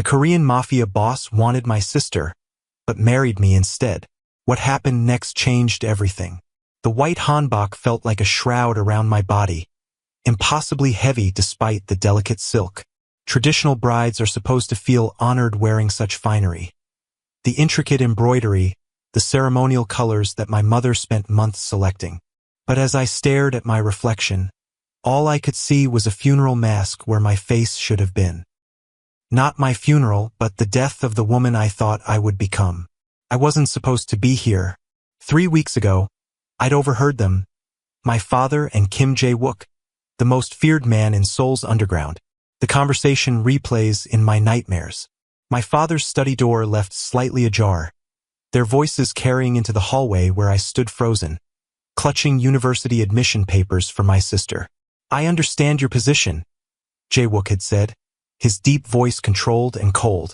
Korean Mafia boss wanted my sister, but married me instead. What happened next changed everything. The white hanbok felt like a shroud around my body, impossibly heavy despite the delicate silk. Traditional brides are supposed to feel honored wearing such finery. The intricate embroidery, the ceremonial colors that my mother spent months selecting. But as I stared at my reflection, all I could see was a funeral mask where my face should have been. Not my funeral, but the death of the woman I thought I would become. I wasn't supposed to be here. 3 weeks ago, I'd overheard them, my father and Kim Jae-wook, the most feared man in Seoul's underground. The conversation replays in my nightmares. My father's study door left slightly ajar, their voices carrying into the hallway where I stood frozen, clutching university admission papers for my sister. "I understand your position," Jae-wook had said, his deep voice controlled and cold.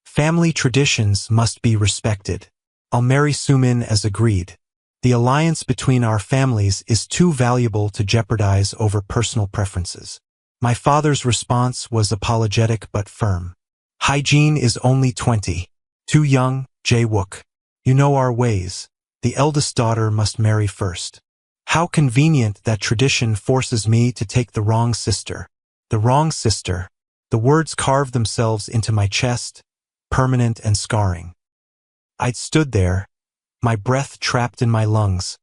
"Family traditions must be respected. I'll marry Sumin as agreed. The alliance between our families is too valuable to jeopardize over personal preferences." My father's response was apologetic but firm. "Hygiene is only 20. Too young, Jae-wook. You know our ways. The eldest daughter must marry first. How convenient that tradition forces me to take the wrong sister. The wrong sister." The words carved themselves into my chest, permanent and scarring. I'd stood there, my breath trapped in my lungs,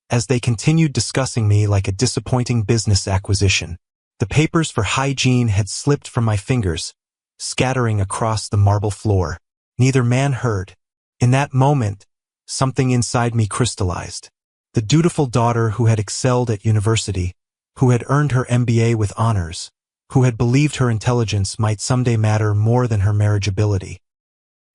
as they continued discussing me like a disappointing business acquisition. The papers for hygiene had slipped from my fingers, scattering across the marble floor. Neither man heard. In that moment, something inside me crystallized. The dutiful daughter who had excelled at university, who had earned her MBA with honors, who had believed her intelligence might someday matter more than her marriageability.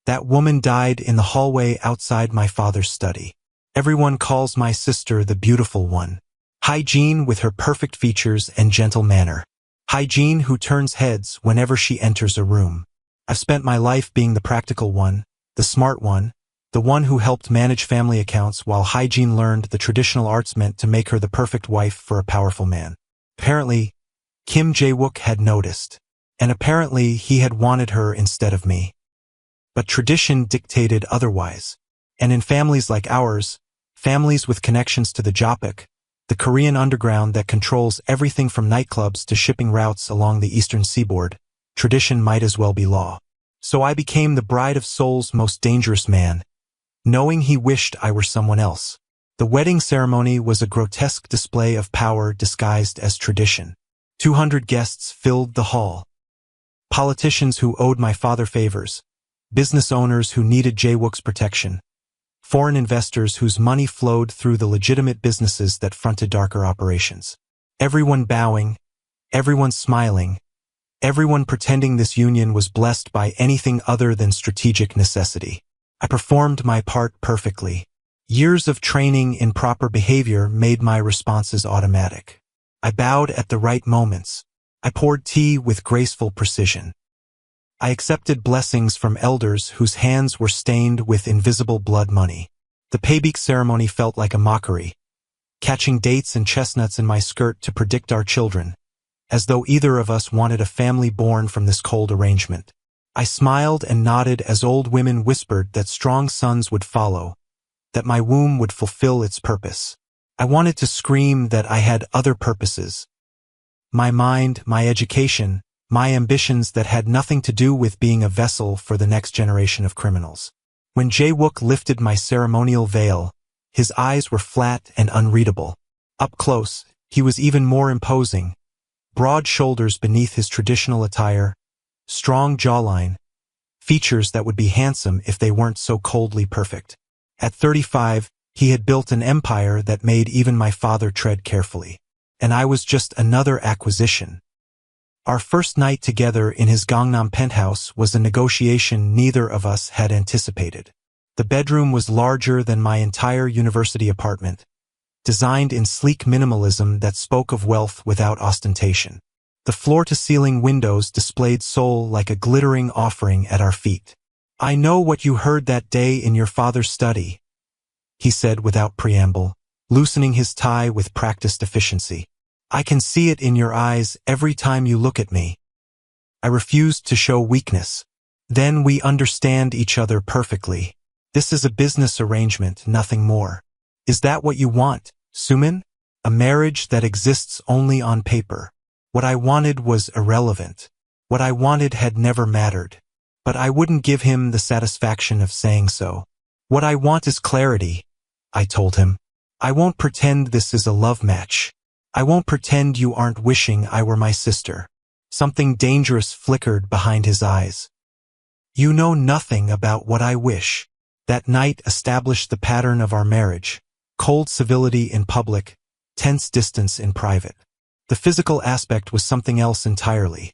That woman died in the hallway outside my father's study. Everyone calls my sister the beautiful one. Hygiene with her perfect features and gentle manner. Hygiene who turns heads whenever she enters a room. I've spent my life being the practical one, the smart one, the one who helped manage family accounts while Hygiene learned the traditional arts meant to make her the perfect wife for a powerful man. Apparently, Kim Jae-wook had noticed, and apparently he had wanted her instead of me. But tradition dictated otherwise. And in families like ours, families with connections to the Jopik, the Korean underground that controls everything from nightclubs to shipping routes along the eastern seaboard, tradition might as well be law. So I became the bride of Seoul's most dangerous man, knowing he wished I were someone else. The wedding ceremony was a grotesque display of power disguised as tradition. 200 guests filled the hall. Politicians who owed my father favors, business owners who needed Jae-wook's protection, foreign investors whose money flowed through the legitimate businesses that fronted darker operations. Everyone bowing, everyone smiling, everyone pretending this union was blessed by anything other than strategic necessity. I performed my part perfectly. Years of training in proper behavior made my responses automatic. I bowed at the right moments. I poured tea with graceful precision. I accepted blessings from elders whose hands were stained with invisible blood money. The paybeak ceremony felt like a mockery, catching dates and chestnuts in my skirt to predict our children, as though either of us wanted a family born from this cold arrangement. I smiled and nodded as old women whispered that strong sons would follow, that my womb would fulfill its purpose. I wanted to scream that I had other purposes. My mind, my education, my ambitions that had nothing to do with being a vessel for the next generation of criminals. When Jae-wook lifted my ceremonial veil, his eyes were flat and unreadable. Up close, he was even more imposing. Broad shoulders beneath his traditional attire, strong jawline, features that would be handsome if they weren't so coldly perfect. At 35, he had built an empire that made even my father tread carefully. And I was just another acquisition. Our first night together in his Gangnam penthouse was a negotiation neither of us had anticipated. The bedroom was larger than my entire university apartment, designed in sleek minimalism that spoke of wealth without ostentation. The floor-to-ceiling windows displayed Seoul like a glittering offering at our feet. "I know what you heard that day in your father's study," he said without preamble, loosening his tie with practiced efficiency. "I can see it in your eyes every time you look at me." I refused to show weakness. Then we understand each other perfectly. This is a business arrangement, nothing more. Is that what you want, Sumin? A marriage that exists only on paper. What I wanted was irrelevant. What I wanted had never mattered. But I wouldn't give him the satisfaction of saying so. What I want is clarity, I told him. I won't pretend this is a love match. I won't pretend you aren't wishing I were my sister. Something dangerous flickered behind his eyes. You know nothing about what I wish. That night established the pattern of our marriage. Cold civility in public, tense distance in private. The physical aspect was something else entirely.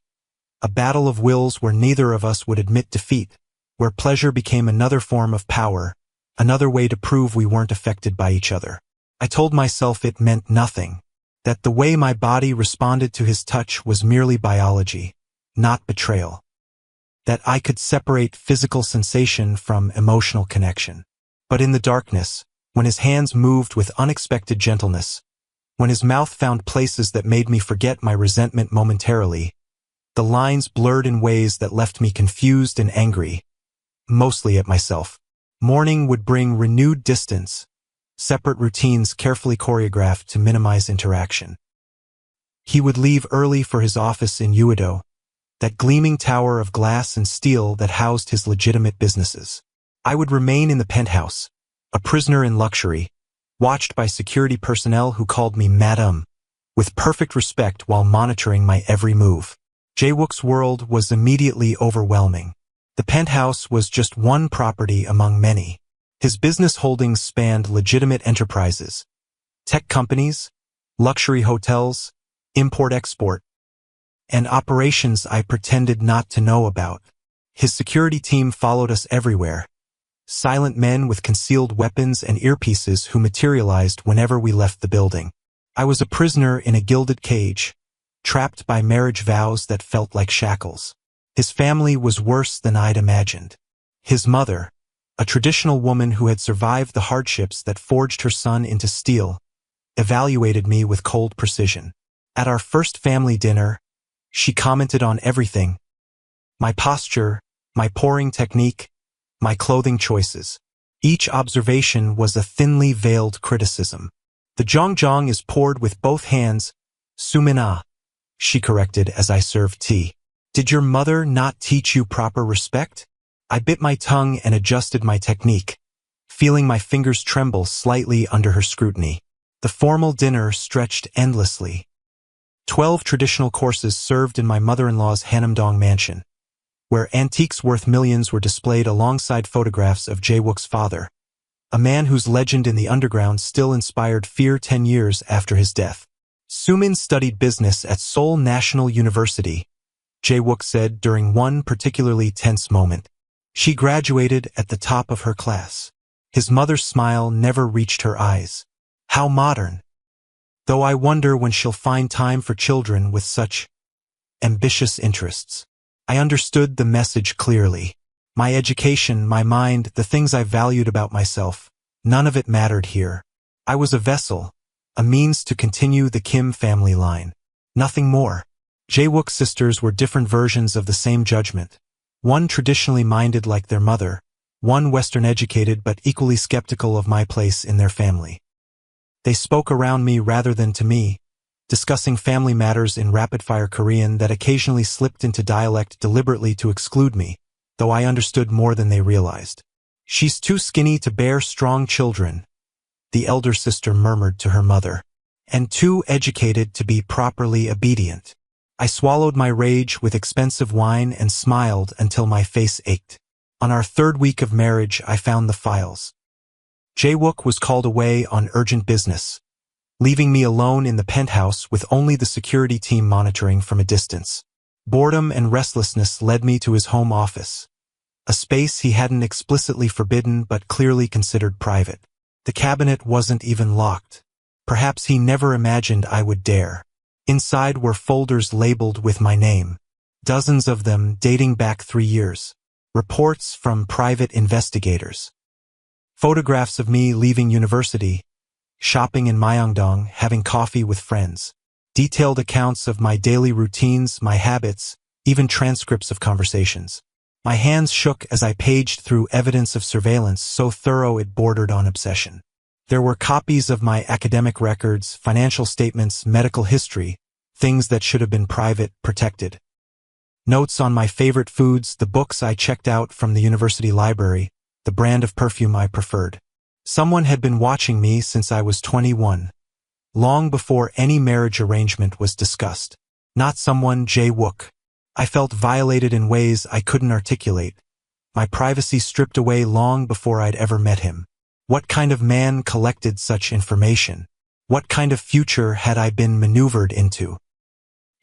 A battle of wills where neither of us would admit defeat, where pleasure became another form of power, another way to prove we weren't affected by each other. I told myself it meant nothing, that the way my body responded to his touch was merely biology, not betrayal. That I could separate physical sensation from emotional connection. But in the darkness, when his hands moved with unexpected gentleness, when his mouth found places that made me forget my resentment momentarily, the lines blurred in ways that left me confused and angry, mostly at myself. Morning would bring renewed distance, separate routines carefully choreographed to minimize interaction. He would leave early for his office in Uedo, that gleaming tower of glass and steel that housed his legitimate businesses. I would remain in the penthouse, a prisoner in luxury, watched by security personnel who called me Madame, with perfect respect while monitoring my every move. Jae-wook's world was immediately overwhelming. The penthouse was just one property among many. His business holdings spanned legitimate enterprises, tech companies, luxury hotels, import-export, and operations I pretended not to know about. His security team followed us everywhere, silent men with concealed weapons and earpieces who materialized whenever we left the building. I was a prisoner in a gilded cage, trapped by marriage vows that felt like shackles. His family was worse than I'd imagined. His mother, a traditional woman who had survived the hardships that forged her son into steel, evaluated me with cold precision. At our first family dinner, she commented on everything: my posture, my pouring technique, my clothing choices. Each observation was a thinly veiled criticism. The jeongjang is poured with both hands, Sumina, she corrected as I served tea. Did your mother not teach you proper respect? I bit my tongue and adjusted my technique, feeling my fingers tremble slightly under her scrutiny. The formal dinner stretched endlessly. 12 traditional courses served in my mother-in-law's Hanamdong mansion, where antiques worth millions were displayed alongside photographs of Jae-wook's father, a man whose legend in the underground still inspired fear 10 years after his death. Sumin studied business at Seoul National University, Jae-wook said during one particularly tense moment. She graduated at the top of her class. His mother's smile never reached her eyes. How modern. Though I wonder when she'll find time for children with such ambitious interests. I understood the message clearly. My education, my mind, the things I valued about myself, none of it mattered here. I was a vessel, a means to continue the Kim family line. Nothing more. Jae-wook's sisters were different versions of the same judgment. One traditionally minded like their mother, one Western-educated but equally skeptical of my place in their family. They spoke around me rather than to me, discussing family matters in rapid-fire Korean that occasionally slipped into dialect deliberately to exclude me, though I understood more than they realized. She's too skinny to bear strong children, the elder sister murmured to her mother, and too educated to be properly obedient. I swallowed my rage with expensive wine and smiled until my face ached. On our third week of marriage, I found the files. Jae-wook was called away on urgent business, leaving me alone in the penthouse with only the security team monitoring from a distance. Boredom and restlessness led me to his home office, a space he hadn't explicitly forbidden but clearly considered private. The cabinet wasn't even locked. Perhaps he never imagined I would dare. Inside were folders labeled with my name, dozens of them dating back 3 years. Reports from private investigators. Photographs of me leaving university, shopping in Myeongdong, having coffee with friends. Detailed accounts of my daily routines, my habits, even transcripts of conversations. My hands shook as I paged through evidence of surveillance so thorough it bordered on obsession. There were copies of my academic records, financial statements, medical history, things that should have been private, protected. Notes on my favorite foods, the books I checked out from the university library, the brand of perfume I preferred. Someone had been watching me since I was 21, long before any marriage arrangement was discussed. Not someone, Jae-wook. I felt violated in ways I couldn't articulate, my privacy stripped away long before I'd ever met him. What kind of man collected such information? What kind of future had I been maneuvered into?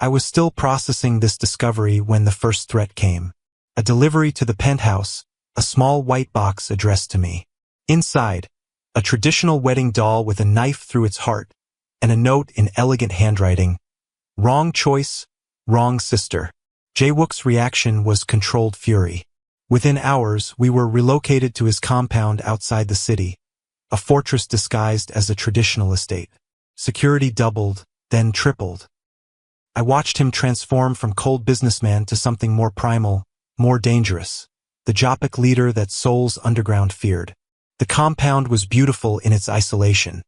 I was still processing this discovery when the first threat came. A delivery to the penthouse, a small white box addressed to me. Inside, a traditional wedding doll with a knife through its heart, and a note in elegant handwriting. Wrong choice, wrong sister. Jae-wook's reaction was controlled fury. Within hours, we were relocated to his compound outside the city, a fortress disguised as a traditional estate. Security doubled, then tripled. I watched him transform from cold businessman to something more primal, more dangerous, the Jopic leader that Seoul's underground feared. The compound was beautiful in its isolation,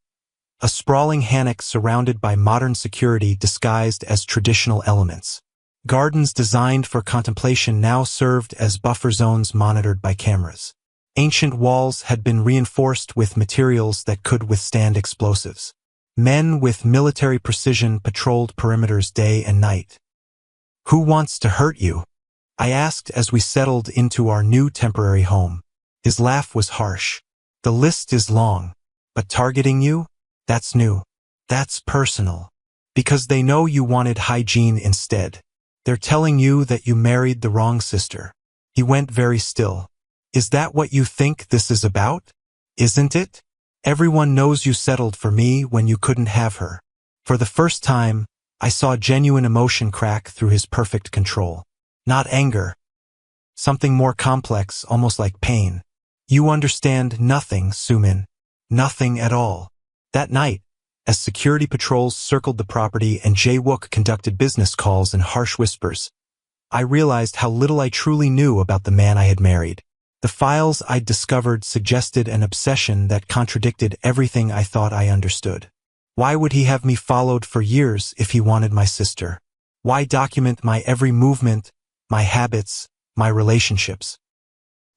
a sprawling hammock surrounded by modern security disguised as traditional elements. Gardens designed for contemplation now served as buffer zones monitored by cameras. Ancient walls had been reinforced with materials that could withstand explosives. Men with military precision patrolled perimeters day and night. "Who wants to hurt you?" I asked as we settled into our new temporary home. His laugh was harsh. "The list is long, but targeting you? That's new. That's personal. Because they know you wanted hygiene instead. They're telling you that you married the wrong sister." He went very still. "Is that what you think this is about? Isn't it? Everyone knows you settled for me when you couldn't have her." For the first time, I saw genuine emotion crack through his perfect control. Not anger. Something more complex, almost like pain. "You understand nothing, Sumin. Nothing at all." That night, as security patrols circled the property and Jae-wook conducted business calls in harsh whispers, I realized how little I truly knew about the man I had married. The files I'd discovered suggested an obsession that contradicted everything I thought I understood. Why would he have me followed for years if he wanted my sister? Why document my every movement, my habits, my relationships?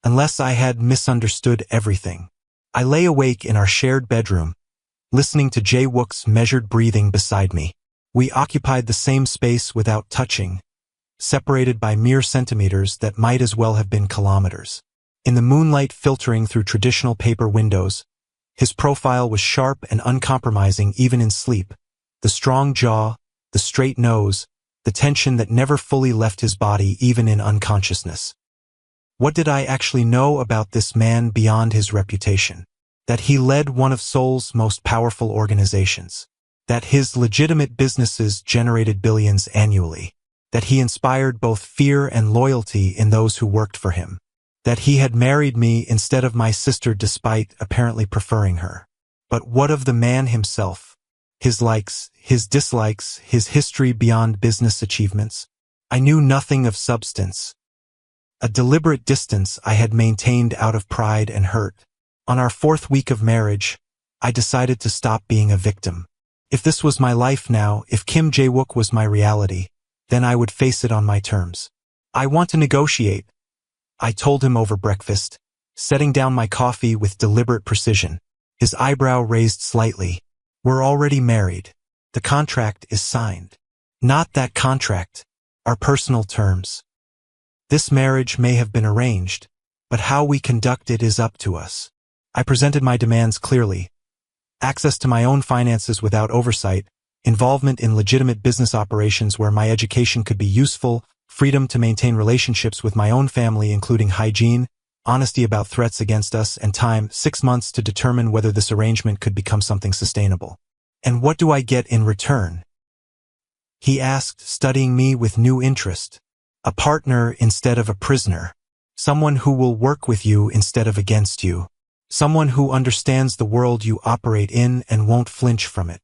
Unless I had misunderstood everything. I lay awake in our shared bedroom, listening to Jae-wook's measured breathing beside me. We occupied the same space without touching, separated by mere centimeters that might as well have been kilometers. In the moonlight filtering through traditional paper windows, his profile was sharp and uncompromising even in sleep. The strong jaw, the straight nose, the tension that never fully left his body even in unconsciousness. What did I actually know about this man beyond his reputation? That he led one of Seoul's most powerful organizations. That his legitimate businesses generated billions annually. That he inspired both fear and loyalty in those who worked for him. That he had married me instead of my sister despite apparently preferring her. But what of the man himself? His likes, his dislikes, his history beyond business achievements? I knew nothing of substance. A deliberate distance I had maintained out of pride and hurt. On our 4th week of marriage, I decided to stop being a victim. If this was my life now, if Kim Jae-wook was my reality, then I would face it on my terms. "I want to negotiate," I told him over breakfast, setting down my coffee with deliberate precision. His eyebrow raised slightly. "We're already married. The contract is signed." "Not that contract. Our personal terms. This marriage may have been arranged, but how we conduct it is up to us." I presented my demands clearly. Access to my own finances without oversight, involvement in legitimate business operations where my education could be useful, freedom to maintain relationships with my own family including hygiene, honesty about threats against us, and time, 6 months to determine whether this arrangement could become something sustainable. "And what do I get in return?" he asked, studying me with new interest. "A partner instead of a prisoner. Someone who will work with you instead of against you. Someone who understands the world you operate in and won't flinch from it."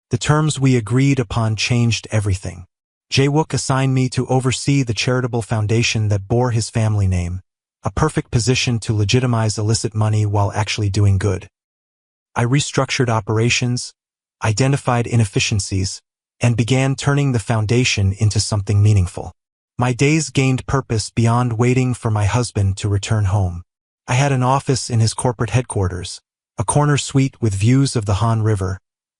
The terms we agreed upon changed everything. Jae-wook assigned me to oversee the charitable foundation that bore his family name, a perfect position to legitimize illicit money while actually doing good. I restructured operations, identified inefficiencies, and began turning the foundation into something meaningful. My days gained purpose beyond waiting for my husband to return home. I had an office in his corporate headquarters, a corner suite with views of the Han River,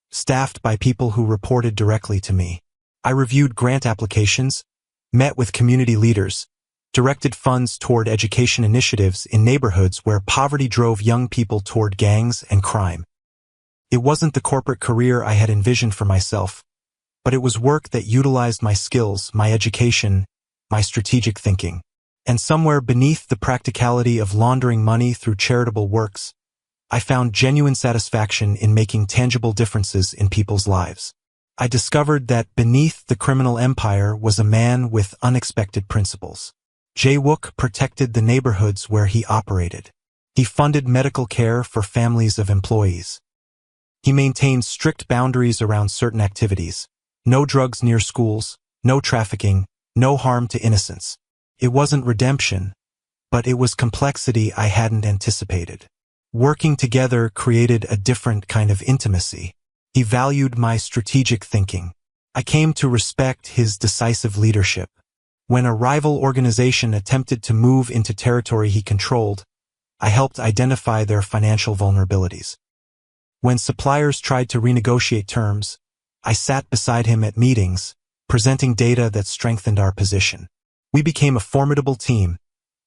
staffed by people who reported directly to me. I reviewed grant applications, met with community leaders, directed funds toward education initiatives in neighborhoods where poverty drove young people toward gangs and crime. It wasn't the corporate career I had envisioned for myself, but it was work that utilized my skills, my education, my strategic thinking. And somewhere beneath the practicality of laundering money through charitable works, I found genuine satisfaction in making tangible differences in people's lives. I discovered that beneath the criminal empire was a man with unexpected principles. Jae-wook protected the neighborhoods where he operated. He funded medical care for families of employees. He maintained strict boundaries around certain activities. No drugs near schools, no trafficking, no harm to innocents. It wasn't redemption, but it was complexity I hadn't anticipated. Working together created a different kind of intimacy. He valued my strategic thinking. I came to respect his decisive leadership. When a rival organization attempted to move into territory he controlled, I helped identify their financial vulnerabilities. When suppliers tried to renegotiate terms, I sat beside him at meetings, presenting data that strengthened our position. We became a formidable team,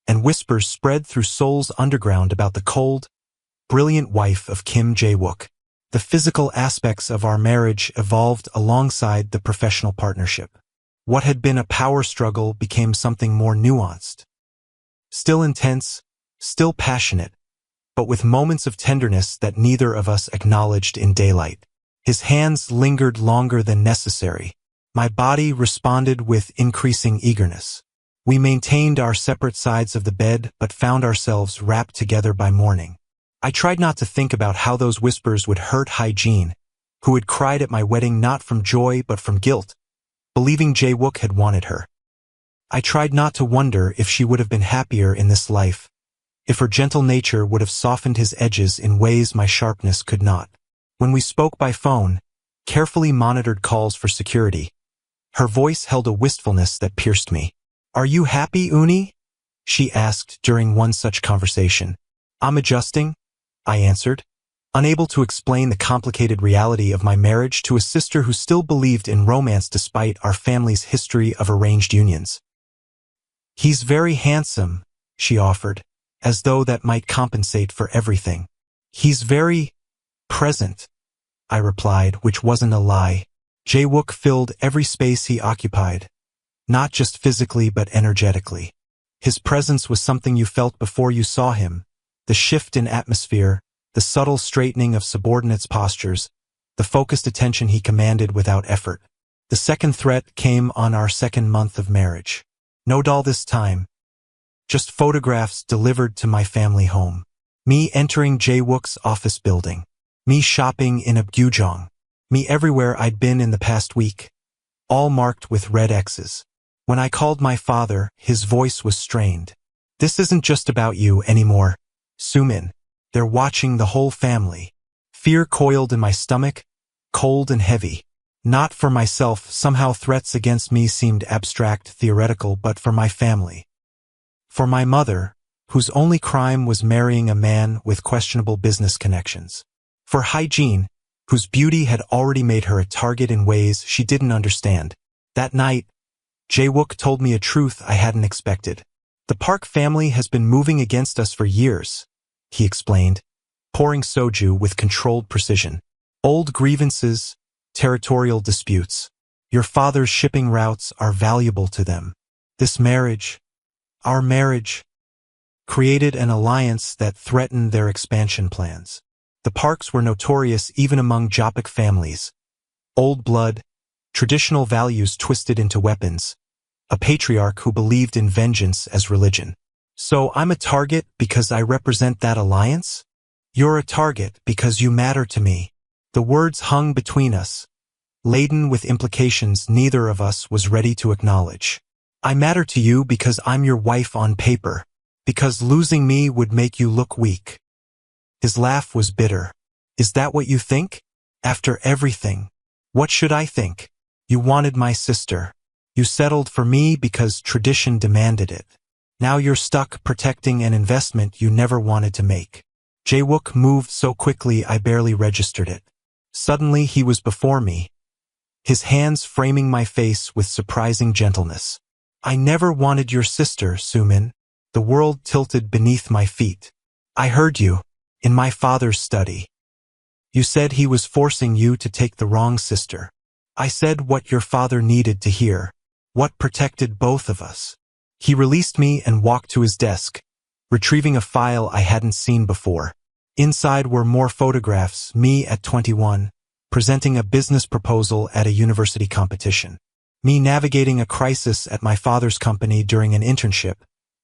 and whispers spread through Seoul's underground about the cold, brilliant wife of Kim Jae-wook. The physical aspects of our marriage evolved alongside the professional partnership. What had been a power struggle became something more nuanced. Still intense, still passionate, but with moments of tenderness that neither of us acknowledged in daylight. His hands lingered longer than necessary. My body responded with increasing eagerness. We maintained our separate sides of the bed but found ourselves wrapped together by morning. I tried not to think about how those whispers would hurt Hygiene, who had cried at my wedding not from joy but from guilt, believing Jae-wook had wanted her. I tried not to wonder if she would have been happier in this life, if her gentle nature would have softened his edges in ways my sharpness could not. When we spoke by phone, carefully monitored calls for security, her voice held a wistfulness that pierced me. "Are you happy, Uni?" she asked during one such conversation. "I'm adjusting," I answered, unable to explain the complicated reality of my marriage to a sister who still believed in romance despite our family's history of arranged unions. "He's very handsome," she offered, as though that might compensate for everything. "He's very present," I replied, which wasn't a lie. Jae-wook filled every space he occupied, not just physically but energetically. His presence was something you felt before you saw him, the shift in atmosphere, the subtle straightening of subordinates' postures, the focused attention he commanded without effort. The second threat came on our second month of marriage. No doll this time, just photographs delivered to my family home. Me entering Jae-wook's office building. Me shopping in Apgujeong. Me everywhere I'd been in the past week, all marked with red X's. When I called my father, his voice was strained. "This isn't just about you anymore, Sumin. They're watching the whole family." Fear coiled in my stomach, cold and heavy. Not for myself, somehow threats against me seemed abstract, theoretical, but for my family. For my mother, whose only crime was marrying a man with questionable business connections. For Hygiene, whose beauty had already made her a target in ways she didn't understand. That night, Jae-wook told me a truth I hadn't expected. "The Park family has been moving against us for years," he explained, pouring soju with controlled precision. "Old grievances, territorial disputes. Your father's shipping routes are valuable to them. This marriage, our marriage, created an alliance that threatened their expansion plans. The Parks were notorious even among Jopik families. Old blood, traditional values twisted into weapons, a patriarch who believed in vengeance as religion. So I'm a target because I represent that alliance? You're a target because you matter to me." The words hung between us, laden with implications neither of us was ready to acknowledge. I matter to you because I'm your wife on paper, because losing me would make you look weak. His laugh was bitter. Is that what you think? After everything, what should I think? You wanted my sister. You settled for me because tradition demanded it. Now you're stuck protecting an investment you never wanted to make. Jae-wook moved so quickly I barely registered it. Suddenly he was before me, his hands framing my face with surprising gentleness. I never wanted your sister, Sumin. The world tilted beneath my feet. I heard you, in my father's study. You said he was forcing you to take the wrong sister. I said what your father needed to hear, what protected both of us. He released me and walked to his desk, retrieving a file I hadn't seen before. Inside were more photographs, me at 21, presenting a business proposal at a university competition. Me navigating a crisis at my father's company during an internship,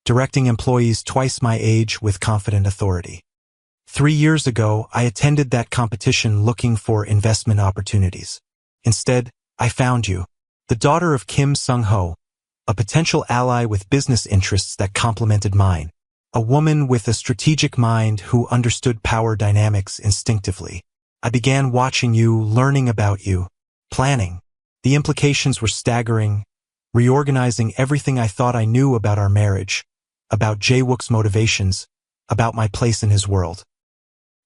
directing employees twice my age with confident authority. 3 years ago, I attended that competition looking for investment opportunities. Instead, I found you, the daughter of Kim Sung-ho, a potential ally with business interests that complemented mine. A woman with a strategic mind who understood power dynamics instinctively. I began watching you, learning about you, planning. The implications were staggering, reorganizing everything I thought I knew about our marriage, about Jae-wook's motivations, about my place in his world.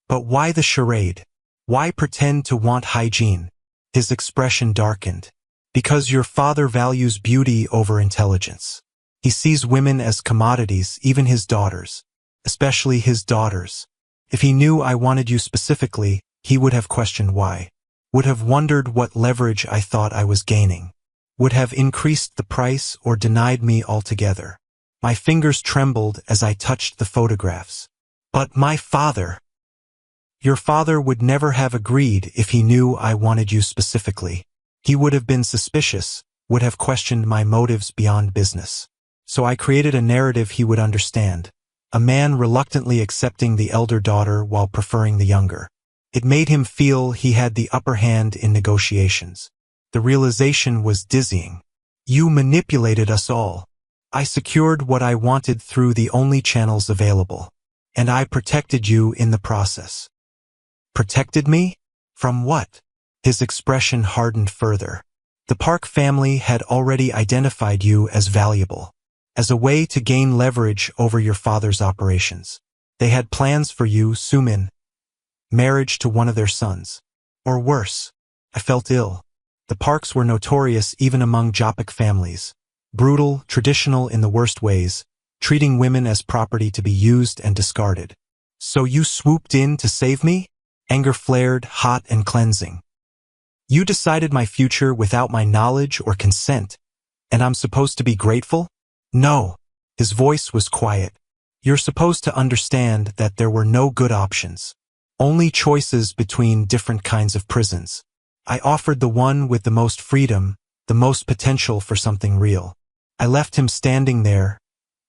But why the charade? Why pretend to want hygiene? His expression darkened. Because your father values beauty over intelligence. He sees women as commodities, even his daughters, especially his daughters. If he knew I wanted you specifically, he would have questioned why, would have wondered what leverage I thought I was gaining, would have increased the price or denied me altogether. My fingers trembled as I touched the photographs. But my father! Your father would never have agreed if he knew I wanted you specifically. He would have been suspicious, would have questioned my motives beyond business. So I created a narrative he would understand, a man reluctantly accepting the elder daughter while preferring the younger. It made him feel he had the upper hand in negotiations. The realization was dizzying. You manipulated us all. I secured what I wanted through the only channels available, and I protected you in the process. Protected me? From what? His expression hardened further. The Park family had already identified you as valuable, as a way to gain leverage over your father's operations. They had plans for you, Sumin. Marriage to one of their sons. Or worse. I felt ill. The Parks were notorious even among Jopik families. Brutal, traditional in the worst ways, treating women as property to be used and discarded. So you swooped in to save me? Anger flared, hot and cleansing. You decided my future without my knowledge or consent, and I'm supposed to be grateful? No. His voice was quiet. You're supposed to understand that there were no good options. Only choices between different kinds of prisons. I offered the one with the most freedom, the most potential for something real. I left him standing there,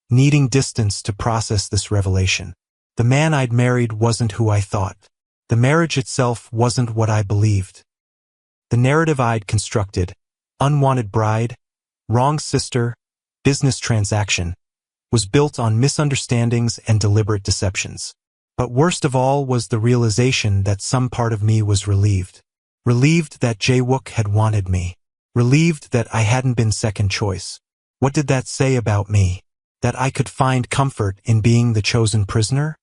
needing distance to process this revelation. The man I'd married wasn't who I thought. The marriage itself wasn't what I believed. The narrative I'd constructed, unwanted bride, wrong sister, business transaction, was built on misunderstandings and deliberate deceptions. But worst of all was the realization that some part of me was relieved. Relieved that Jae-wook had wanted me. Relieved that I hadn't been second choice. What did that say about me? That I could find comfort in being the chosen prisoner?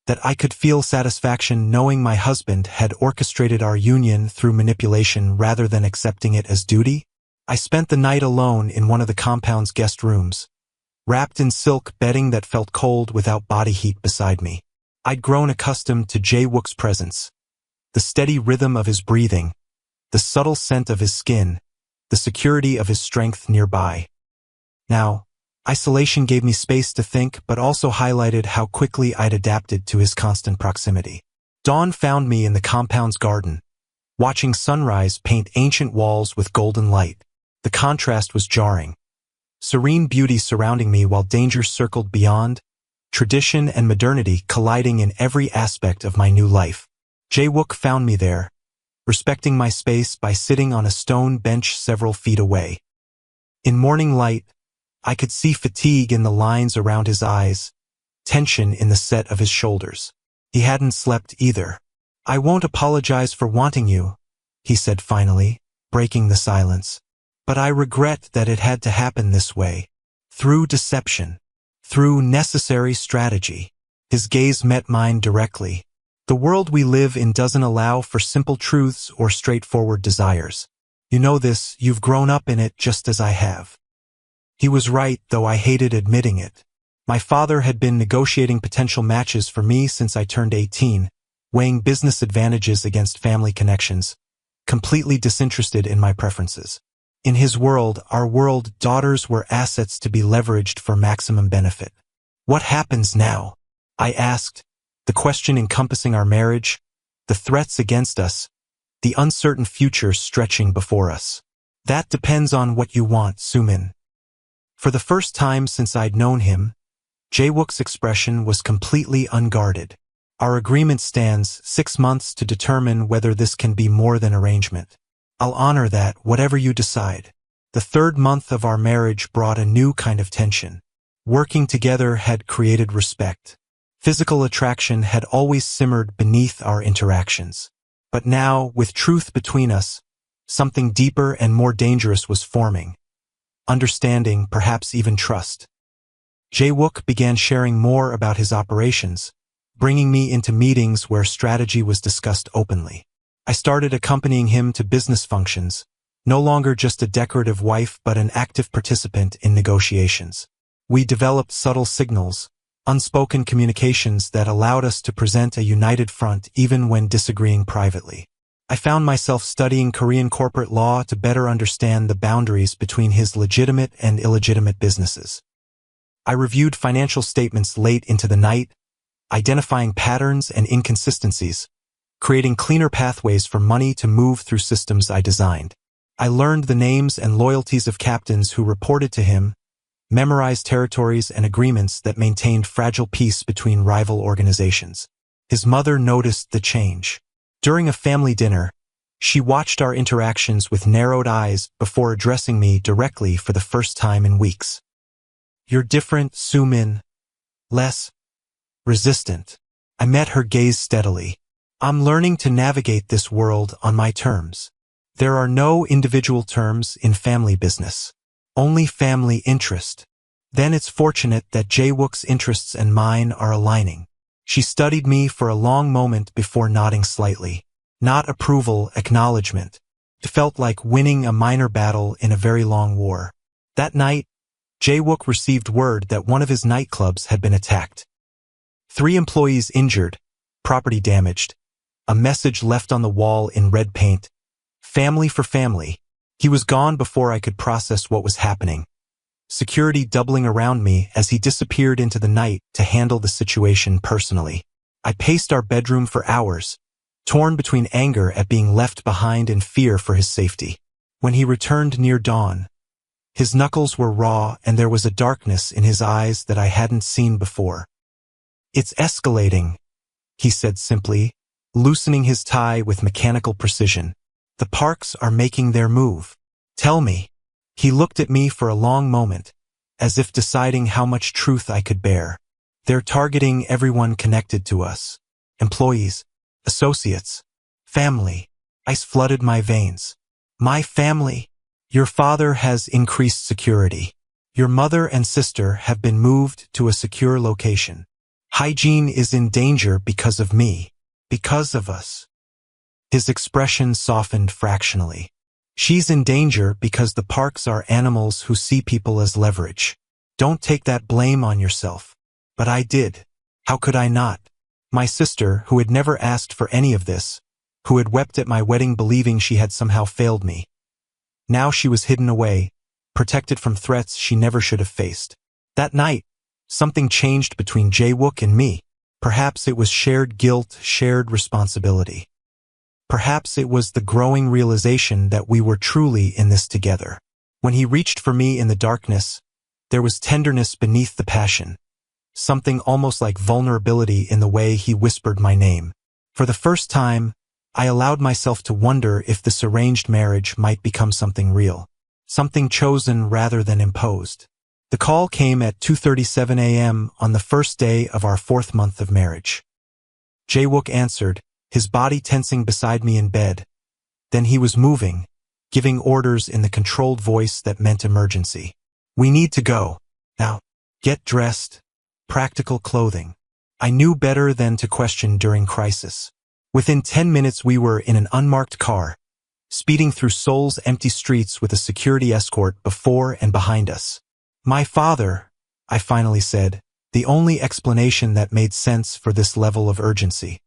That I could feel satisfaction knowing my husband had orchestrated our union through manipulation rather than accepting it as duty? I spent the night alone in one of the compound's guest rooms, wrapped in silk bedding that felt cold without body heat beside me. I'd grown accustomed to Jae-wook's presence, the steady rhythm of his breathing, the subtle scent of his skin, the security of his strength nearby. Now, isolation gave me space to think, but also highlighted how quickly I'd adapted to his constant proximity. Dawn found me in the compound's garden, watching sunrise paint ancient walls with golden light. The contrast was jarring. Serene beauty surrounding me while danger circled beyond, tradition and modernity colliding in every aspect of my new life. Jae-wook found me there, respecting my space by sitting on a stone bench several feet away. In morning light, I could see fatigue in the lines around his eyes, tension in the set of his shoulders. He hadn't slept either. "I won't apologize for wanting you," he said finally, breaking the silence. "But I regret that it had to happen this way. Through deception. Through necessary strategy." His gaze met mine directly. "The world we live in doesn't allow for simple truths or straightforward desires. You know this, you've grown up in it just as I have." He was right, though I hated admitting it. My father had been negotiating potential matches for me since I turned 18, weighing business advantages against family connections, completely disinterested in my preferences. In his world, our world, daughters were assets to be leveraged for maximum benefit. "What happens now?" I asked, the question encompassing our marriage, the threats against us, the uncertain future stretching before us. "That depends on what you want, Sumin." For the first time since I'd known him, Jae-wook's expression was completely unguarded. "Our agreement stands 6 months to determine whether this can be more than arrangement. I'll honor that, whatever you decide." The 3rd month of our marriage brought a new kind of tension. Working together had created respect. Physical attraction had always simmered beneath our interactions. But now, with truth between us, something deeper and more dangerous was forming. Understanding, perhaps even trust. Jae-wook began sharing more about his operations, bringing me into meetings where strategy was discussed openly. I started accompanying him to business functions, no longer just a decorative wife but an active participant in negotiations. We developed subtle signals, unspoken communications that allowed us to present a united front even when disagreeing privately. I found myself studying Korean corporate law to better understand the boundaries between his legitimate and illegitimate businesses. I reviewed financial statements late into the night, identifying patterns and inconsistencies, creating cleaner pathways for money to move through systems I designed. I learned the names and loyalties of captains who reported to him, memorized territories and agreements that maintained fragile peace between rival organizations. His mother noticed the change. During a family dinner, she watched our interactions with narrowed eyes before addressing me directly for the first time in weeks. "You're different, Sumin. Less resistant." I met her gaze steadily. "I'm learning to navigate this world on my terms. There are no individual terms in family business. Only family interest. Then it's fortunate that Jae-wook's interests and mine are aligning." She studied me for a long moment before nodding slightly. Not approval, acknowledgement. It felt like winning a minor battle in a very long war. That night, Jae-wook received word that one of his nightclubs had been attacked. 3 employees injured, property damaged, a message left on the wall in red paint. Family for family. He was gone before I could process what was happening. Security doubling around me as he disappeared into the night to handle the situation personally. I paced our bedroom for hours, torn between anger at being left behind and fear for his safety. When he returned near dawn, his knuckles were raw and there was a darkness in his eyes that I hadn't seen before. "It's escalating," he said simply, loosening his tie with mechanical precision. "The Parks are making their move. Tell me." He looked at me for a long moment, as if deciding how much truth I could bear. "They're targeting everyone connected to us. Employees, associates, family." Ice flooded my veins. "My family? Your father has increased security. Your mother and sister have been moved to a secure location. Hygiene is in danger because of me, because of us." His expression softened fractionally. "She's in danger because the Parks are animals who see people as leverage. Don't take that blame on yourself." But I did. How could I not? My sister, who had never asked for any of this, who had wept at my wedding believing she had somehow failed me. Now she was hidden away, protected from threats she never should have faced. That night, something changed between Jae-wook and me. Perhaps it was shared guilt, shared responsibility. Perhaps it was the growing realization that we were truly in this together. When he reached for me in the darkness, there was tenderness beneath the passion, something almost like vulnerability in the way he whispered my name. For the first time, I allowed myself to wonder if this arranged marriage might become something real, something chosen rather than imposed. The call came at 2:37 a.m. on the first day of our 4th month of marriage. Jae-wook answered, his body tensing beside me in bed. Then he was moving, giving orders in the controlled voice that meant emergency. We need to go. Now, get dressed. Practical clothing. I knew better than to question during crisis. Within 10 minutes we were in an unmarked car, speeding through Seoul's empty streets with a security escort before and behind us. My father, I finally said, the only explanation that made sense for this level of urgency.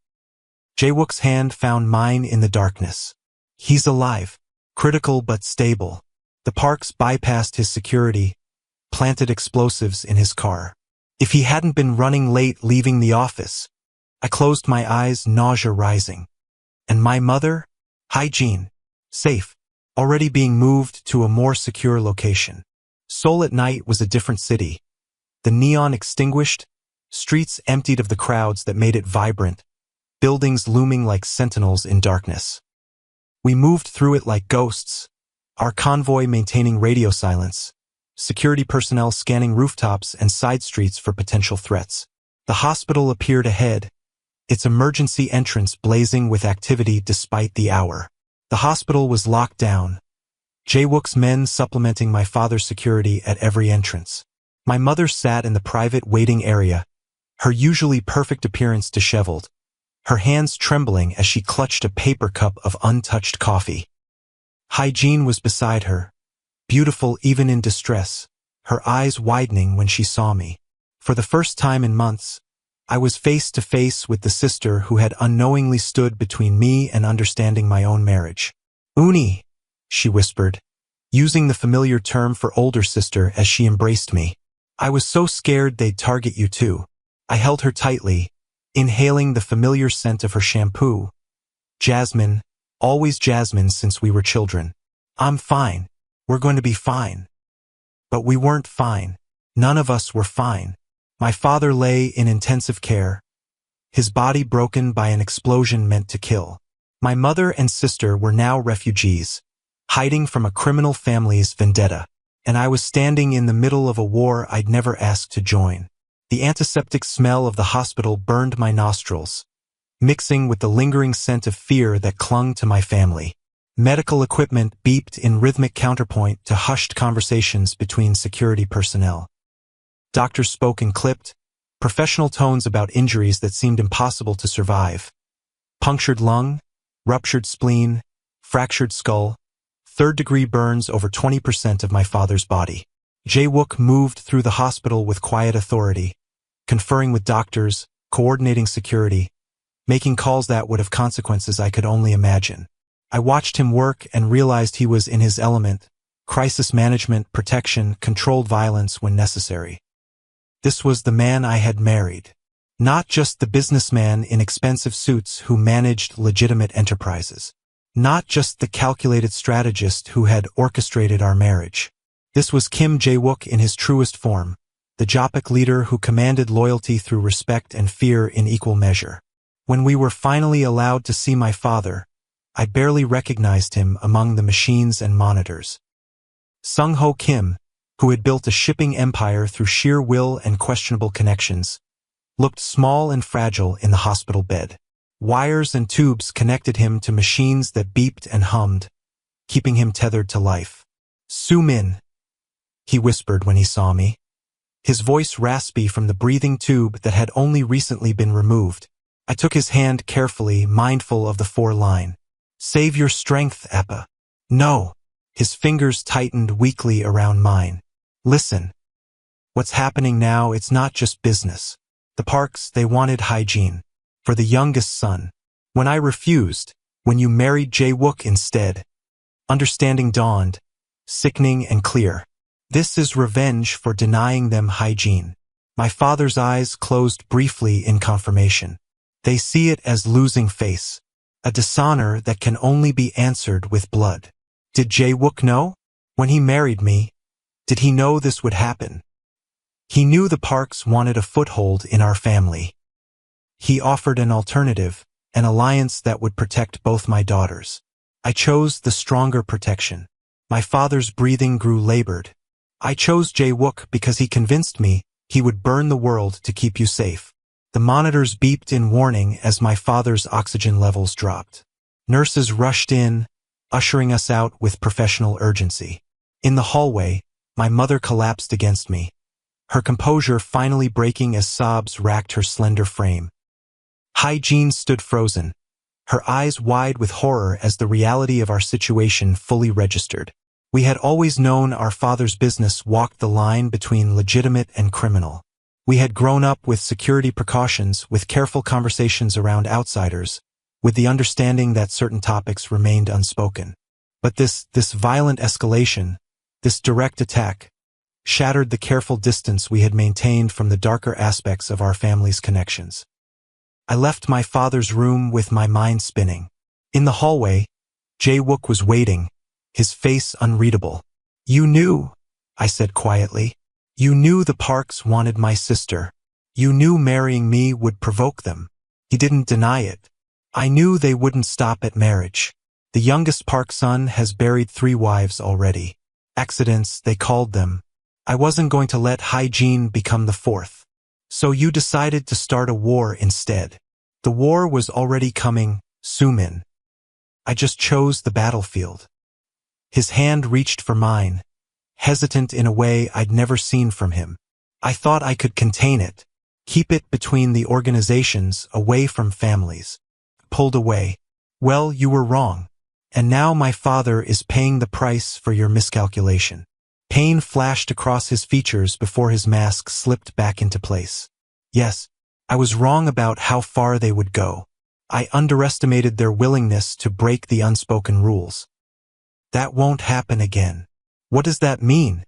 Jae-wook's hand found mine in the darkness. He's alive. Critical but stable. The Parks bypassed his security, planted explosives in his car. If he hadn't been running late leaving the office, I closed my eyes, nausea rising. And my mother? Hygiene. Safe. Already being moved to a more secure location. Seoul at night was a different city. The neon extinguished, streets emptied of the crowds that made it vibrant, buildings looming like sentinels in darkness. We moved through it like ghosts, our convoy maintaining radio silence, security personnel scanning rooftops and side streets for potential threats. The hospital appeared ahead, its emergency entrance blazing with activity despite the hour. The hospital was locked down, Jae-wook's men supplementing my father's security at every entrance. My mother sat in the private waiting area, her usually perfect appearance disheveled, her hands trembling as she clutched a paper cup of untouched coffee. Hygiene was beside her, beautiful even in distress, her eyes widening when she saw me. For the first time in months, I was face to face with the sister who had unknowingly stood between me and understanding my own marriage. Uni, she whispered, using the familiar term for older sister as she embraced me. I was so scared they'd target you too. I held her tightly, inhaling the familiar scent of her shampoo. Jasmine, always jasmine since we were children. I'm fine. We're going to be fine. But we weren't fine. None of us were fine. My father lay in intensive care, his body broken by an explosion meant to kill. My mother and sister were now refugees, hiding from a criminal family's vendetta, and I was standing in the middle of a war I'd never asked to join. The antiseptic smell of the hospital burned my nostrils, mixing with the lingering scent of fear that clung to my family. Medical equipment beeped in rhythmic counterpoint to hushed conversations between security personnel. Doctors spoke in clipped, professional tones about injuries that seemed impossible to survive. Punctured lung, ruptured spleen, fractured skull, third-degree burns over 20% of my father's body. Jae-wook moved through the hospital with quiet authority, conferring with doctors, coordinating security, making calls that would have consequences I could only imagine. I watched him work and realized he was in his element, crisis management, protection, controlled violence when necessary. This was the man I had married, not just the businessman in expensive suits who managed legitimate enterprises, not just the calculated strategist who had orchestrated our marriage. This was Kim Jae-wook in his truest form, the Jopik leader who commanded loyalty through respect and fear in equal measure. When we were finally allowed to see my father, I barely recognized him among the machines and monitors. Sung-ho Kim, who had built a shipping empire through sheer will and questionable connections, looked small and fragile in the hospital bed. Wires and tubes connected him to machines that beeped and hummed, keeping him tethered to life. Soo-min, he whispered when he saw me, his voice raspy from the breathing tube that had only recently been removed. I took his hand carefully, mindful of the 4-line. Save your strength, Appa. No. His fingers tightened weakly around mine. Listen. What's happening now, it's not just business. The Parks, they wanted hygiene. For the youngest son. When I refused, when you married Jae-wook instead. Understanding dawned, sickening and clear. This is revenge for denying them hygiene. My father's eyes closed briefly in confirmation. They see it as losing face, a dishonor that can only be answered with blood. Did Jae-wook know? When he married me, did he know this would happen? He knew the Parks wanted a foothold in our family. He offered an alternative, an alliance that would protect both my daughters. I chose the stronger protection. My father's breathing grew labored. I chose Jae-wook because he convinced me he would burn the world to keep you safe. The monitors beeped in warning as my father's oxygen levels dropped. Nurses rushed in, ushering us out with professional urgency. In the hallway, my mother collapsed against me, her composure finally breaking as sobs racked her slender frame. Hygiene stood frozen, her eyes wide with horror as the reality of our situation fully registered. We had always known our father's business walked the line between legitimate and criminal. We had grown up with security precautions, with careful conversations around outsiders, with the understanding that certain topics remained unspoken. But this violent escalation, this direct attack, shattered the careful distance we had maintained from the darker aspects of our family's connections. I left my father's room with my mind spinning. In the hallway, Jae-wook was waiting, his face unreadable. "You knew," I said quietly. "You knew the Parks wanted my sister. You knew marrying me would provoke them." He didn't deny it. "I knew they wouldn't stop at marriage. The youngest Park son has buried 3 wives already. Accidents, they called them. I wasn't going to let Hygiene become the 4th. So you decided to start a war instead. The war was already coming, Sumin. I just chose the battlefield." His hand reached for mine, hesitant in a way I'd never seen from him. I thought I could contain it, keep it between the organizations, away from families. Pulled away. "Well, you were wrong. And now my father is paying the price for your miscalculation." Pain flashed across his features before his mask slipped back into place. Yes, I was wrong about how far they would go. I underestimated their willingness to break the unspoken rules. "That won't happen again." "What does that mean?"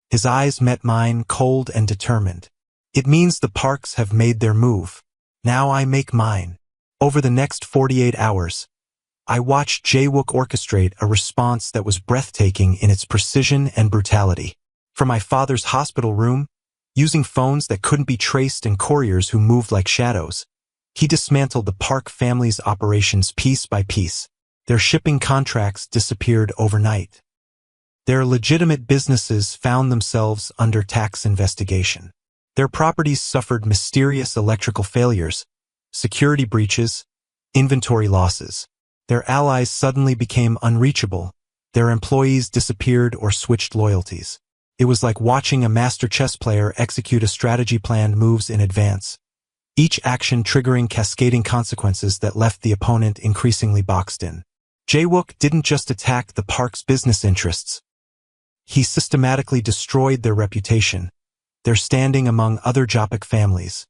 His eyes met mine, cold and determined. "It means the Parks have made their move. Now I make mine." Over the next 48 hours, I watched Jae-wook orchestrate a response that was breathtaking in its precision and brutality. From my father's hospital room, using phones that couldn't be traced and couriers who moved like shadows, he dismantled the Park family's operations piece by piece. Their shipping contracts disappeared overnight. Their legitimate businesses found themselves under tax investigation. Their properties suffered mysterious electrical failures, security breaches, inventory losses. Their allies suddenly became unreachable. Their employees disappeared or switched loyalties. It was like watching a master chess player execute a strategy planned moves in advance, each action triggering cascading consequences that left the opponent increasingly boxed in. Jae-wook didn't just attack the Park's business interests. He systematically destroyed their reputation, their standing among other Japik families,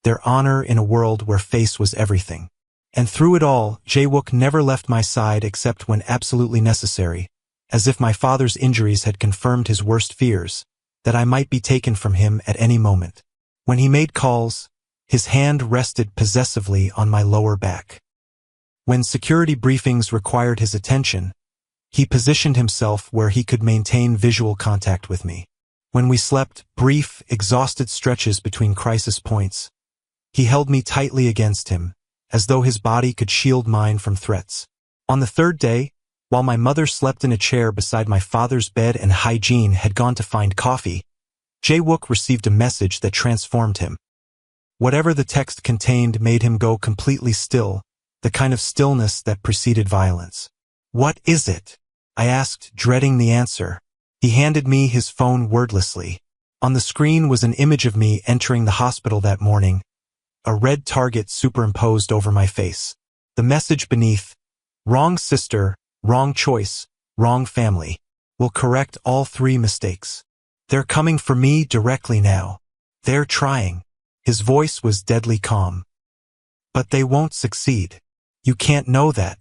their honor in a world where face was everything. And through it all, Jae-wook never left my side except when absolutely necessary, as if my father's injuries had confirmed his worst fears, that I might be taken from him at any moment. When he made calls, his hand rested possessively on my lower back. When security briefings required his attention, he positioned himself where he could maintain visual contact with me. When we slept brief, exhausted stretches between crisis points, he held me tightly against him, as though his body could shield mine from threats. On the 3rd day, while my mother slept in a chair beside my father's bed and Hygiene had gone to find coffee, Jae-wook received a message that transformed him. Whatever the text contained made him go completely still, the kind of stillness that preceded violence. "What is it?" I asked, dreading the answer. He handed me his phone wordlessly. On the screen was an image of me entering the hospital that morning, a red target superimposed over my face. The message beneath, "Wrong sister, wrong choice, wrong family. Will correct all 3 mistakes. They're coming for me directly now. They're trying." His voice was deadly calm. "But they won't succeed. You can't know that.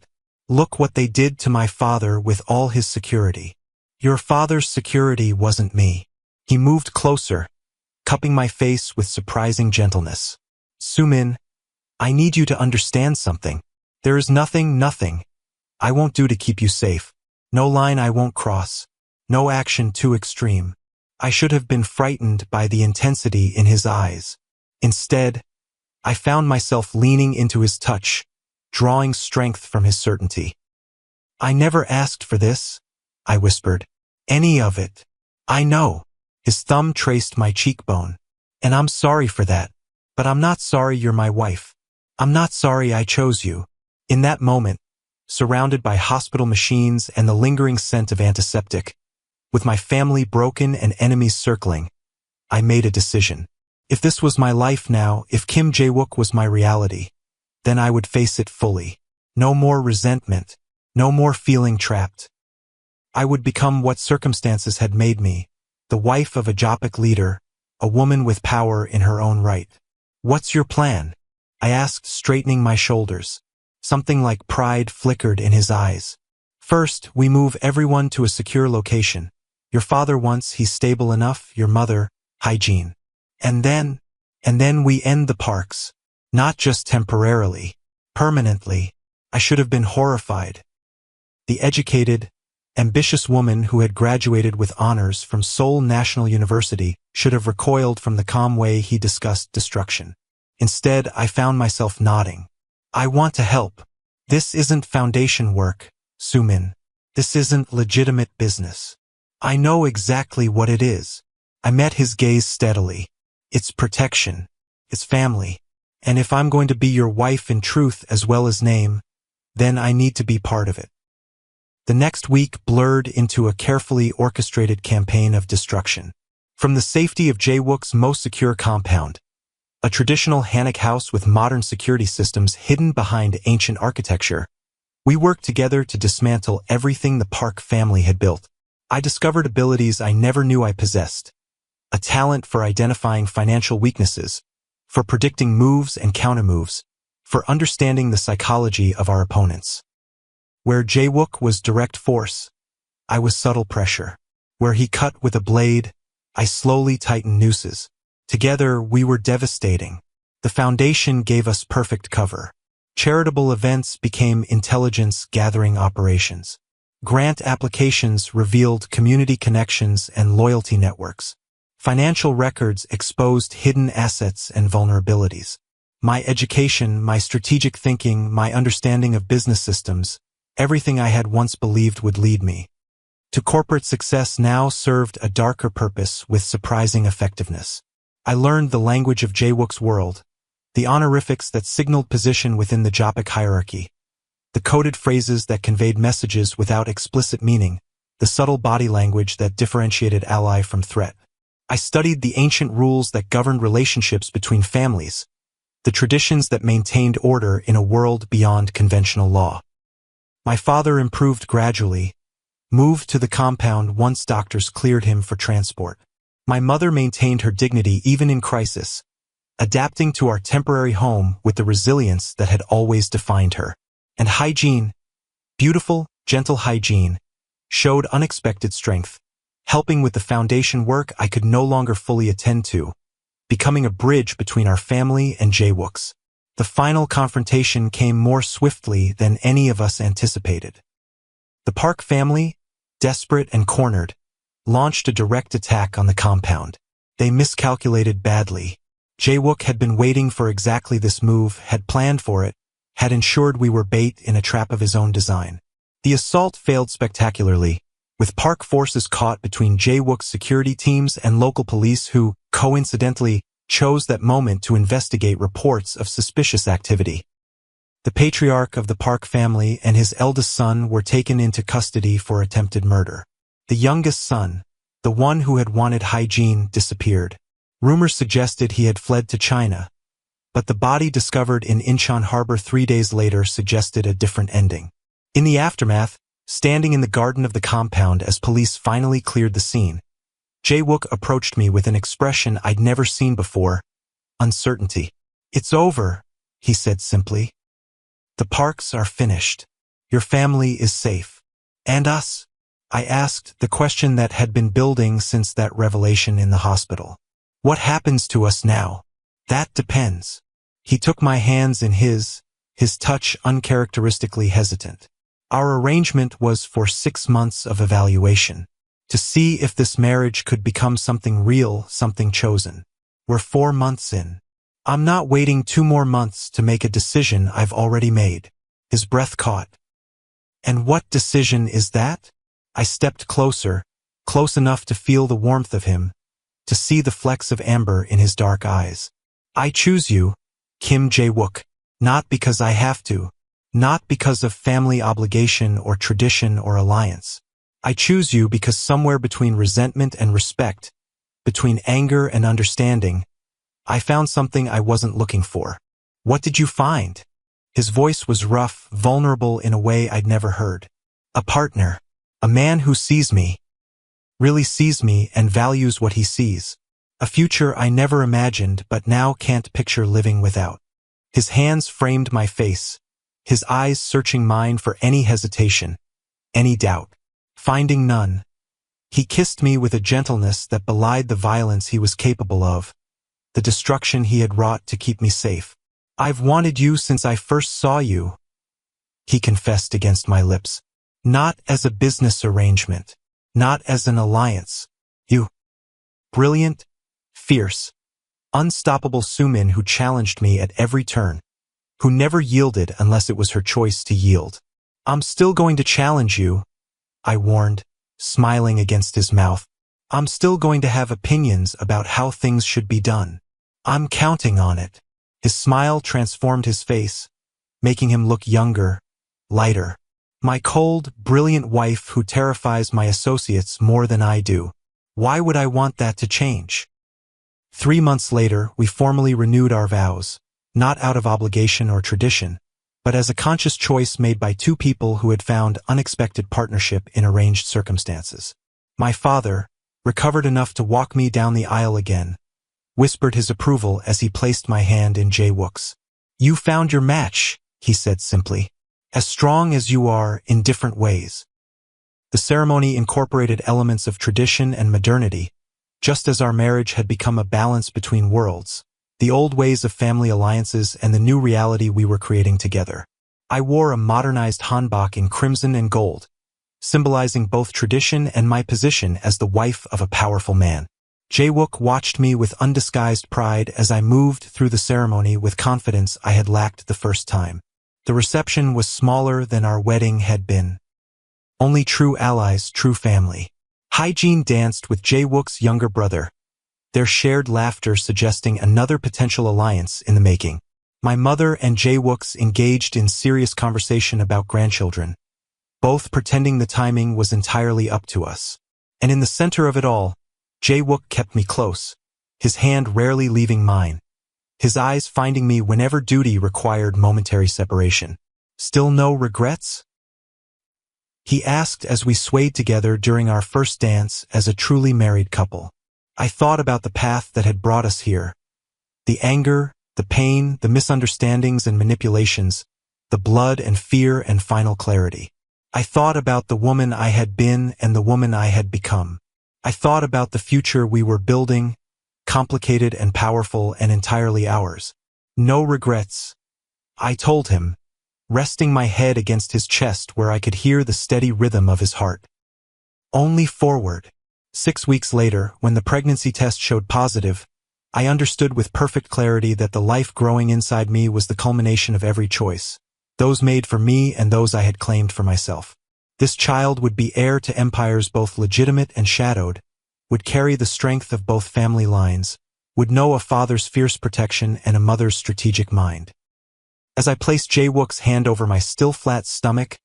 Look what they did to my father with all his security. Your father's security wasn't me." He moved closer, cupping my face with surprising gentleness. "Sumin, I need you to understand something. There is nothing I won't do to keep you safe. No line I won't cross. No action too extreme." I should have been frightened by the intensity in his eyes. Instead, I found myself leaning into his touch, drawing strength from his certainty. "I never asked for this," I whispered. "Any of it. I know." His thumb traced my cheekbone. "And I'm sorry for that. But I'm not sorry you're my wife. I'm not sorry I chose you." In that moment, surrounded by hospital machines and the lingering scent of antiseptic, with my family broken and enemies circling, I made a decision. If this was my life now, if Kim Jae-wook was my reality, then I would face it fully. No more resentment, no more feeling trapped. I would become what circumstances had made me, the wife of a Jopik leader, a woman with power in her own right. "What's your plan?" I asked, straightening my shoulders. Something like pride flickered in his eyes. "First, we move everyone to a secure location. Your father once he's stable enough, your mother, hygiene. And then we end the parks. Not just temporarily, permanently." I should have been horrified. The educated, ambitious woman who had graduated with honors from Seoul National University should have recoiled from the calm way he discussed destruction. Instead, I found myself nodding. "I want to help. This isn't foundation work, Sumin. This isn't legitimate business. I know exactly what it is." I met his gaze steadily. "It's protection. It's family. And if I'm going to be your wife in truth as well as name, then I need to be part of it." The next week blurred into a carefully orchestrated campaign of destruction. From the safety of Jae-wook's most secure compound, a traditional Hanok house with modern security systems hidden behind ancient architecture, we worked together to dismantle everything the Park family had built. I discovered abilities I never knew I possessed. A talent for identifying financial weaknesses, for predicting moves and countermoves, for understanding the psychology of our opponents. Where Jae-wook was direct force, I was subtle pressure. Where he cut with a blade, I slowly tightened nooses. Together, we were devastating. The foundation gave us perfect cover. Charitable events became intelligence-gathering operations. Grant applications revealed community connections and loyalty networks. Financial records exposed hidden assets and vulnerabilities. My education, my strategic thinking, my understanding of business systems, everything I had once believed would lead me to corporate success now served a darker purpose with surprising effectiveness. I learned the language of Jae-wook's world, the honorifics that signaled position within the Jopik hierarchy, the coded phrases that conveyed messages without explicit meaning, the subtle body language that differentiated ally from threat. I studied the ancient rules that governed relationships between families, the traditions that maintained order in a world beyond conventional law. My father improved gradually, moved to the compound once doctors cleared him for transport. My mother maintained her dignity even in crisis, adapting to our temporary home with the resilience that had always defined her. And hygiene, beautiful, gentle hygiene, showed unexpected strength, helping with the foundation work I could no longer fully attend to, becoming a bridge between our family and Jae-wook's. The final confrontation came more swiftly than any of us anticipated. The Park family, desperate and cornered, launched a direct attack on the compound. They miscalculated badly. Jae-wook had been waiting for exactly this move, had planned for it, had ensured we were bait in a trap of his own design. The assault failed spectacularly, with Park forces caught between Jae-wook's security teams and local police who, coincidentally, chose that moment to investigate reports of suspicious activity. The patriarch of the Park family and his eldest son were taken into custody for attempted murder. The youngest son, the one who had wanted hygiene, disappeared. Rumors suggested he had fled to China, but the body discovered in Incheon Harbor 3 days later suggested a different ending. In the aftermath, standing in the garden of the compound as police finally cleared the scene, Jae-wook approached me with an expression I'd never seen before, uncertainty. "It's over," he said simply. "The Parks are finished. Your family is safe. And us?" I asked, the question that had been building since that revelation in the hospital. "What happens to us now?" "That depends." He took my hands in his touch uncharacteristically hesitant. Our arrangement was for 6 months of evaluation, to see if this marriage could become something real, something chosen. We're 4 months in. I'm not waiting 2 more months to make a decision I've already made. His breath caught. And what decision is that? I stepped closer, close enough to feel the warmth of him, to see the flecks of amber in his dark eyes. I choose you, Kim Jae-wook, not because I have to, not because of family obligation or tradition or alliance. I choose you because somewhere between resentment and respect, between anger and understanding, I found something I wasn't looking for. What did you find? His voice was rough, vulnerable in a way I'd never heard. A partner. A man who sees me. Really sees me and values what he sees. A future I never imagined but now can't picture living without. His hands framed my face, his eyes searching mine for any hesitation, any doubt. Finding none, he kissed me with a gentleness that belied the violence he was capable of, the destruction he had wrought to keep me safe. I've wanted you since I first saw you, he confessed against my lips. Not as a business arrangement, not as an alliance. You. Brilliant, fierce, unstoppable Sumin who challenged me at every turn, who never yielded unless it was her choice to yield. I'm still going to challenge you, I warned, smiling against his mouth. I'm still going to have opinions about how things should be done. I'm counting on it. His smile transformed his face, making him look younger, lighter. My cold, brilliant wife who terrifies my associates more than I do. Why would I want that to change? 3 months later, we formally renewed our vows, not out of obligation or tradition, but as a conscious choice made by two people who had found unexpected partnership in arranged circumstances. My father, recovered enough to walk me down the aisle again, whispered his approval as he placed my hand in Jae-wook's. You found your match, he said simply. As strong as you are in different ways. The ceremony incorporated elements of tradition and modernity, just as our marriage had become a balance between worlds, the old ways of family alliances and the new reality we were creating together. I wore a modernized hanbok in crimson and gold, symbolizing both tradition and my position as the wife of a powerful man. Jae-wook watched me with undisguised pride as I moved through the ceremony with confidence I had lacked the first time. The reception was smaller than our wedding had been. Only true allies, true family. Hyejin danced with Jae-wook's younger brother, their shared laughter suggesting another potential alliance in the making. My mother and Jae-wook's engaged in serious conversation about grandchildren, both pretending the timing was entirely up to us. And in the center of it all, Jae-wook kept me close, his hand rarely leaving mine, his eyes finding me whenever duty required momentary separation. Still no regrets? He asked as we swayed together during our first dance as a truly married couple. I thought about the path that had brought us here. The anger, the pain, the misunderstandings and manipulations, the blood and fear and final clarity. I thought about the woman I had been and the woman I had become. I thought about the future we were building, complicated and powerful and entirely ours. No regrets, I told him, resting my head against his chest where I could hear the steady rhythm of his heart. Only forward. 6 weeks later, when the pregnancy test showed positive, I understood with perfect clarity that the life growing inside me was the culmination of every choice, those made for me and those I had claimed for myself. This child would be heir to empires both legitimate and shadowed, would carry the strength of both family lines, would know a father's fierce protection and a mother's strategic mind. As I placed Jae-wook's hand over my still flat stomach,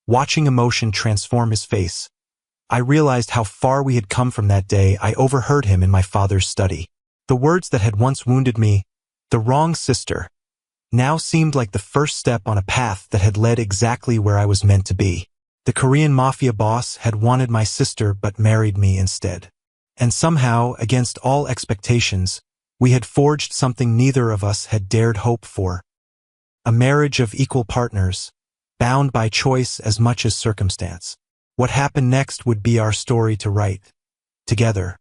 watching emotion transform his face, I realized how far we had come from that day I overheard him in my father's study. The words that had once wounded me, the wrong sister, now seemed like the first step on a path that had led exactly where I was meant to be. The Korean Mafia boss had wanted my sister but married me instead. And somehow, against all expectations, we had forged something neither of us had dared hope for. A marriage of equal partners, bound by choice as much as circumstance. What happened next would be our story to write, together.